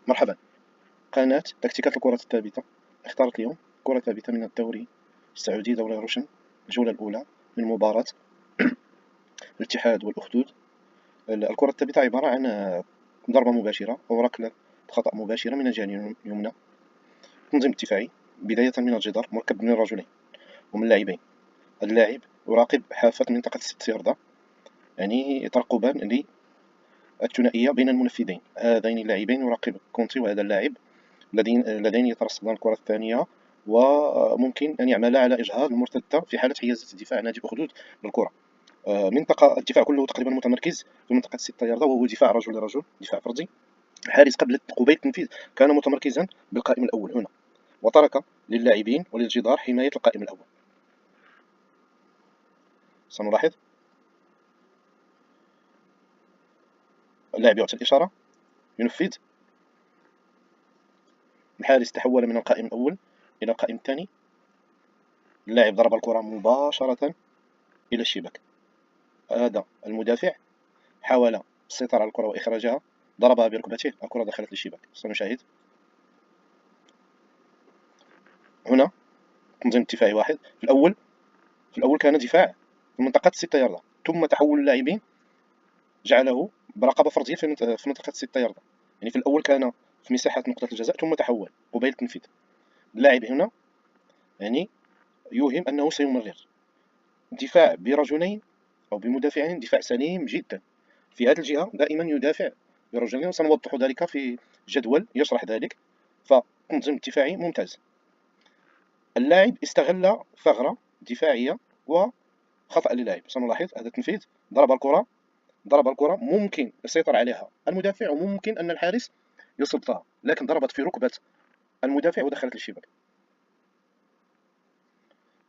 مرحبا. قناة تكتيكات الكرة الثابتة اختارت اليوم كرة ثابتة من الدوري السعودي دوري روشن، الجولة الأولى من مباراة الاتحاد والأخدود. الكرة الثابتة عبارة عن ضربة مباشرة أو ركلة خطأ مباشرة من الجهة اليمنى. تنظيم دفاعي بداية من الجدار مركب من رجلين ومن لاعبين. اللاعب يراقب حافة منطقة 6 ياردة، يعني ترقبا للثنائية بين المنفذين. هذين اللاعبين يراقب كونتي وهذا اللاعب اللذين يترصدان الكرة الثانية، وممكن أن يعمل على إجهاض المرتدة في حالة حيازة دفاع نادي الأخدود للكرة. منطقة الدفاع كله تقريبا متمركز في منطقة 6 ياردة، وهو دفاع رجل لرجل، دفاع فردي. الحارس قبيل التنفيذ كان متمركزا بالقائم الأول هنا، وترك للاعبين وللجدار حماية القائم الأول. سنلاحظ اللاعب يعطي الإشارة، ينفذ. الحارس تحول من القائم الأول إلى القائم الثاني. اللاعب ضرب الكرة مباشرة إلى الشباك. هذا المدافع حاول السيطرة على الكرة وإخراجها، ضربها بركبته، الكرة دخلت للشباك. سنشاهد هنا تنظيم دفاعي واحد. في الأول كان دفاع في منطقة 6 ياردة، ثم تحول اللاعبين جعله برقبة فردية في منطقة 6 ياردة. يعني في الأول كان في مساحة نقطة الجزاء، ثم تحول قبيل التنفيذ. اللاعب هنا يعني يوهم أنه سيمرر. دفاع برجلين أو بمدافعين دفاع سليم جدا. في هذه الجهة دائما يدافع برجلين، وسنوضح ذلك في جدول يشرح ذلك. فتنظيم دفاعي ممتاز. اللاعب استغل ثغرة دفاعية وخطأ للاعب. سنلاحظ هذا التنفيذ، ضرب الكرة ممكن يسيطر عليها المدافع، وممكن أن الحارس يصدها، لكن ضربت في ركبة المدافع ودخلت للشباك.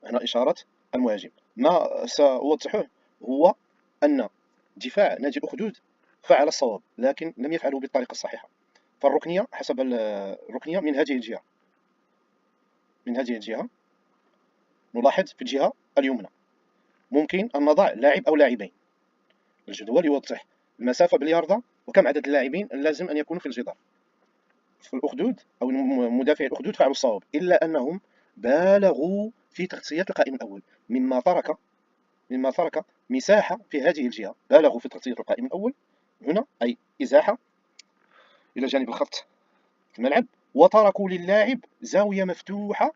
هنا إشارة المهاجم. ما سأوضحه هو أن دفاع نادي الأخدود فعل الصواب، لكن لم يفعله بالطريقة الصحيحة. فالركنية حسب الركنية من هذه الجهة نلاحظ في الجهة اليمنى ممكن أن نضع لاعب أو لاعبين. الجدول يوضح المسافة بالياردة وكم عدد اللاعبين اللازم أن يكونوا في الجدار. في الأخدود أو مدافعي الأخدود فعلوا الصواب، إلا أنهم بالغوا في تغطية القائم الأول، مما ترك مساحة في هذه الجهة. بالغوا في تغطية القائم الأول هنا، أي إزاحة إلى جانب الخط في الملعب، وتركوا للاعب زاوية مفتوحة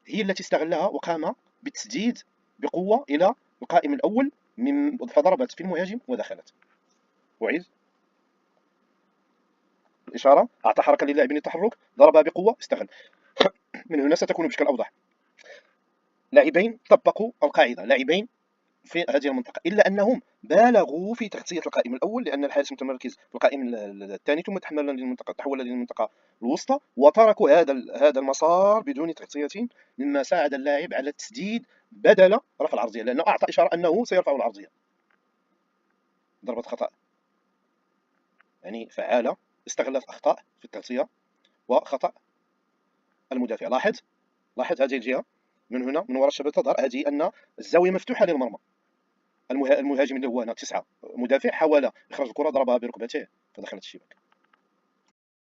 هي التي استغلها وقام بالتسديد بقوة إلى القائم الأول فضربت في المهاجم ودخلت. أعيد الإشارة، أعطى حركة للاعبين للتحرك، ضربها بقوة، استغل. من هنا ستكون بشكل أوضح. لاعبين طبقوا القاعدة، لاعبين في هذه المنطقة، إلا أنهم بالغوا في تغطية القائم الأول، لأن الحارس متمركز في القائم الثاني، ثم تحول للمنطقة الوسطى، وتركوا هذا المسار بدون تغطية، مما ساعد اللاعب على التسديد بدل رفع العرضية، لأنه أعطى إشارة أنه سيرفع العرضية. ضربة خطأ يعني فعالة، استغلت أخطاء في التغطية وخطأ المدافع. لاحظ هذه الجهة من هنا، من وراء الشبكة، تظهر هذه أن الزاوية مفتوحة للمرمى. المهاجم اللي هو هنا 9 مدافع حاول إخراج الكرة، ضربها بركبته فدخلت الشباك.